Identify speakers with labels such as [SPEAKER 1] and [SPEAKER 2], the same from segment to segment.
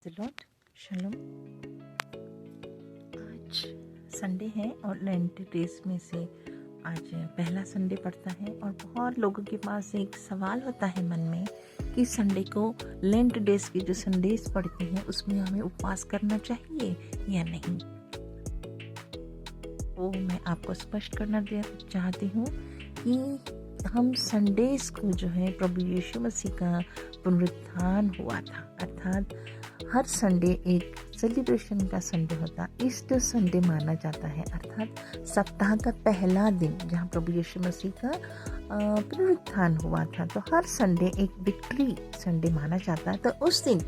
[SPEAKER 1] The Lord. शलोम। आज Sunday है और लेंट डेज में से आज पहला संडे पड़ता है और बहुत लोगों के पास एक सवाल होता है मन में कि संडे को लेंट डेज की जो संडेज पड़ती हैं उसमें हमें उपवास करना चाहिए या नहीं। वो मैं आपको स्पष्ट करना चाहती हूँ कि हम संडेज को जो है प्रभु यीशु मसीह का पुनरुत्थान हुआ था, अर्थात हर संडे एक सेलिब्रेशन का संडे होता, ईस्टर संडे माना जाता है, अर्थात सप्ताह का पहला दिन जहाँ प्रभु यीशु मसीह का पुनरुत्थान हुआ था। तो हर संडे एक विक्ट्री संडे माना जाता है। तो उस दिन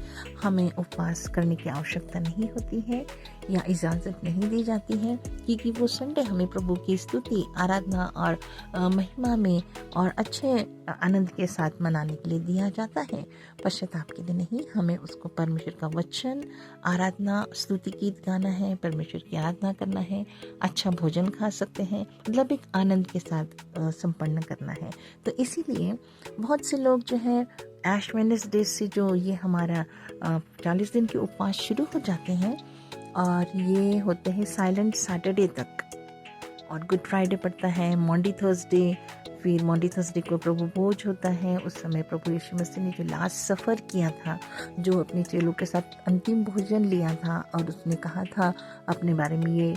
[SPEAKER 1] हमें उपवास करने की आवश्यकता नहीं होती है या इजाज़त नहीं दी जाती है, क्योंकि वो संडे हमें प्रभु की स्तुति, आराधना और महिमा में और अच्छे आनंद के साथ मनाने के लिए दिया जाता है। पश्चाताप के लिए नहीं, हमें उसको परमेश्वर का वचन, आराधना, स्तुति गीत गाना है, परमेश्वर की आराधना करना है, अच्छा भोजन खा सकते हैं, मतलब एक आनंद के साथ संपन्न करना है। तो इसीलिए बहुत से लोग जो है ऐश वेडनेसडे से जो ये हमारा 40 दिन के उपवास शुरू हो जाते हैं और ये होते हैं साइलेंट सैटरडे तक, और गुड फ्राइडे पड़ता है, मॉन्डी थर्सडे, फिर मॉन्डी थर्सडे को प्रभु भोज होता है। उस समय प्रभु यीशु मसीह ने जो लास्ट सफ़र किया था, जो अपने चेलों के साथ अंतिम भोजन लिया था और उसने कहा था अपने बारे में, ये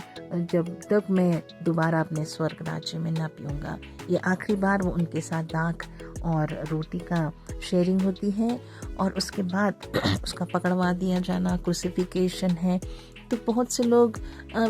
[SPEAKER 1] जब तक मैं दोबारा अपने स्वर्ग राज्य में ना पीऊँगा, ये आखिरी बार वो उनके साथ दाख और रोटी का शेयरिंग होती है और उसके बाद उसका पकड़वा दिया जाना, क्रूसिफिकेशन है। तो बहुत से लोग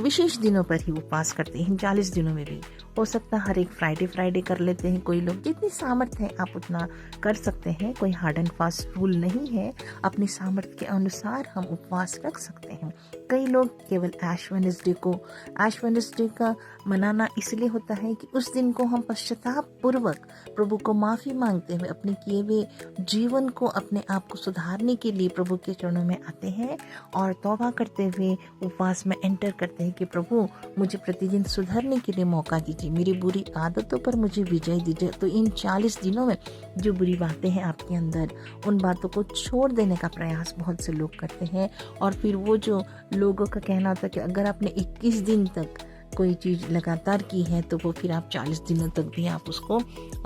[SPEAKER 1] विशेष दिनों पर ही उपवास करते हैं, 40 दिनों में भी हो सकता है हर एक फ्राइडे कर लेते हैं। कोई लोग जितनी सामर्थ्य है आप उतना कर सकते हैं, कोई हार्ड एंड फास्ट रूल नहीं है, अपनी सामर्थ्य के अनुसार हम उपवास रख सकते हैं। कई लोग केवल ऐश वेडनेसडे का मनाना इसलिए होता है कि उस दिन को हम पश्चाताप पूर्वक प्रभु को माफ़ी मांगते हुए अपने किए हुए जीवन को, अपने आप को सुधारने के लिए प्रभु के चरणों में आते हैं और तौबा करते हुए उपवास में एंटर करते हैं कि प्रभु मुझे प्रतिदिन सुधरने के लिए मौका दीजिए, मेरी बुरी आदतों पर मुझे विजय दीजिए। तो इन 40 दिनों में जो बुरी बातें हैं आपके अंदर, उन बातों को छोड़ देने का प्रयास बहुत से लोग करते हैं। और फिर वो जो लोगों का कहना होता है कि अगर आपने 21 दिन तक कोई चीज़ लगातार की है तो वो फिर आप 40 दिनों तक भी आप उसको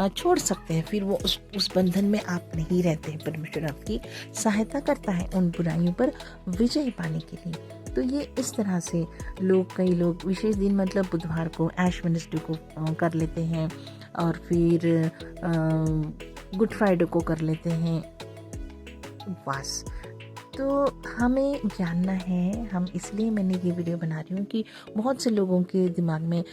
[SPEAKER 1] छोड़ सकते हैं, फिर वो उस बंधन में आप नहीं रहते हैं। परमेश्वर आपकी सहायता करता है उन बुराइयों पर विजय पाने के लिए। तो ये इस तरह से कई लोग विशेष दिन मतलब बुधवार को ऐश वेडनेसडे को कर लेते हैं और फिर गुड फ्राइडे को कर लेते हैं उपवास। तो हमें जानना है, हम इसलिए मैंने ये वीडियो बना रही हूँ कि बहुत से लोगों के दिमाग में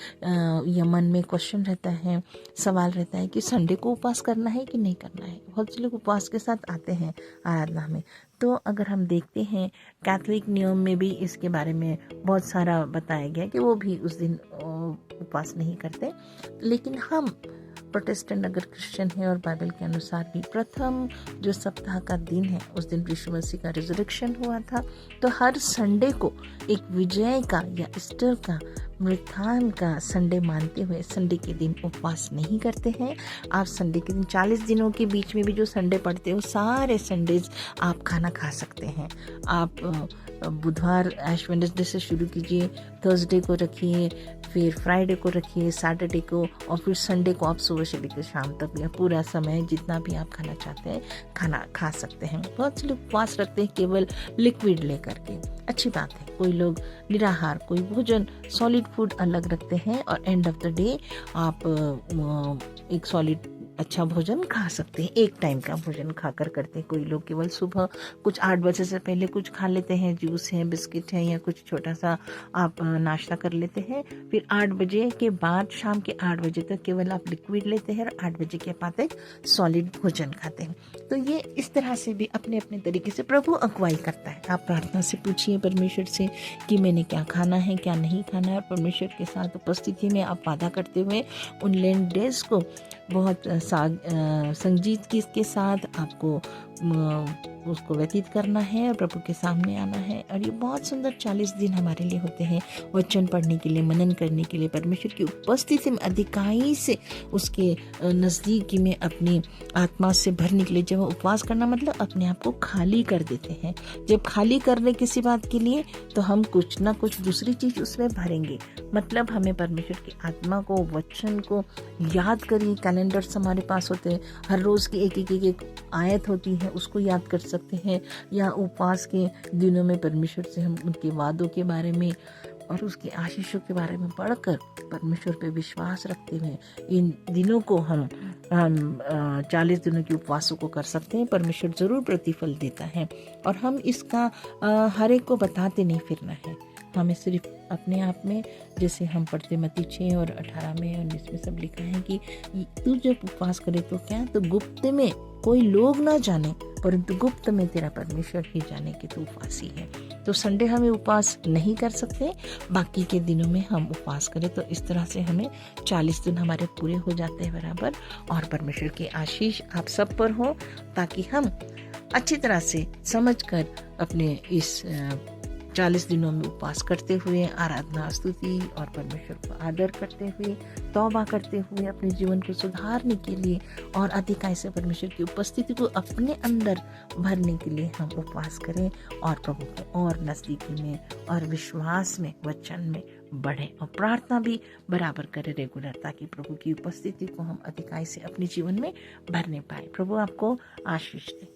[SPEAKER 1] या मन में क्वेश्चन रहता है, सवाल रहता है कि संडे को उपवास करना है कि नहीं करना है। बहुत से लोग उपवास के साथ आते हैं आराधना में। तो अगर हम देखते हैं कैथोलिक नियम में भी इसके बारे में बहुत सारा बताया गया कि वो भी उस दिन उपवास नहीं करते, लेकिन हम प्रोटेस्टेंट अगर क्रिश्चियन है और बाइबल के अनुसार भी प्रथम जो सप्ताह का दिन है उस दिन यीशु मसीह का रिजरेक्शन हुआ था। तो हर संडे को एक विजय का या ईस्टर का, मृत्युत्थान का संडे मानते हुए संडे के दिन उपवास नहीं करते हैं। आप संडे के दिन 40 दिनों के बीच में भी जो संडे पड़ते हो सारे संडेज आप खाना खा सकते हैं। आप बुधवार ऐश वेडनेसडे से शुरू कीजिए, थर्सडे को रखिए, फिर फ्राइडे को रखिए, सैटरडे को, और फिर संडे को आप सुबह से लेकर शाम तक या पूरा समय जितना भी आप खाना चाहते हैं खाना खा सकते हैं। बहुत से लोग उपवास रखते हैं केवल लिक्विड लेकर के, अच्छी बात है। कोई लोग निराहार, कोई भोजन सॉलिड फूड अलग रखते हैं और एंड ऑफ द डे आप एक सॉलिड अच्छा भोजन खा सकते हैं, एक टाइम का भोजन खाकर करते हैं। कोई लोग केवल सुबह कुछ 8 बजे से पहले कुछ खा लेते हैं, जूस है, बिस्किट है या कुछ छोटा सा आप नाश्ता कर लेते हैं। फिर 8 बजे के बाद शाम के 8 बजे तक केवल आप लिक्विड लेते हैं और 8 बजे के बाद एक सॉलिड भोजन खाते हैं। तो ये इस तरह से भी अपने अपने तरीके से प्रभु अगुवाई करता है। आप प्रार्थना से पूछिए परमेश्वर से कि मैंने क्या खाना है, क्या नहीं खाना है, और परमेश्वर के साथ उपस्थिति में आप वादा करते हुए उन लेंट डेज को बहुत संगीत के साथ आपको उसको व्यतीत करना है और प्रभु के सामने आना है। और ये बहुत सुंदर 40 दिन हमारे लिए होते हैं, वचन पढ़ने के लिए, मनन करने के लिए, परमेश्वर की उपस्थिति में अधिकाई से उसके नज़दीकी में अपनी आत्मा से भरने के लिए। जब उपवास करना मतलब अपने आप को खाली कर देते हैं। जब खाली कर रहे किसी बात के लिए तो हम कुछ ना कुछ दूसरी चीज़ उसमें भरेंगे। मतलब हमें परमेश्वर की आत्मा को, वचन को याद करिए। कैलेंडर्स हमारे पास होते हैं, हर रोज़ की एक आयत होती है, उसको याद कर सकते हैं। या उपवास के दिनों में परमेश्वर से हम उनके वादों के बारे में और उसकी आशीषों के बारे में पढ़कर परमेश्वर पे विश्वास रखते हुए इन दिनों को हम 40 दिनों के उपवासों को कर सकते हैं। परमेश्वर ज़रूर प्रतिफल देता है। और हम इसका हर एक को बताते नहीं फिरना है, हमें सिर्फ अपने आप में, जैसे हम पढ़ते मत्ती 6 और 18 में 19 में सब लिखा है कि तू जब उपवास करे तो क्या, तो गुप्त में कोई लोग ना जाने, परंतु गुप्त में तेरा परमेश्वर ही जाने कि तू उपवासी है। तो संडे हमें उपवास नहीं कर सकते, बाकी के दिनों में हम उपवास करें तो इस तरह से हमें 40 दिन हमारे पूरे हो जाते हैं बराबर। और परमेश्वर की आशीष आप सब पर हो, ताकि हम अच्छी तरह से समझकर अपने इस 40 दिनों में उपवास करते हुए, आराधना, स्तुति और परमेश्वर को आदर करते हुए, तौबा करते हुए अपने जीवन को सुधारने के लिए और अधिकाई से परमेश्वर की उपस्थिति को अपने अंदर भरने के लिए हम उपवास करें और प्रभु के और नज़दीकी में और विश्वास में, वचन में बढ़ें और प्रार्थना भी बराबर करें रेगुलर, ताकि प्रभु की उपस्थिति को हम अधिकाई से अपने जीवन में भरने पाए। प्रभु आपको आशीष दे।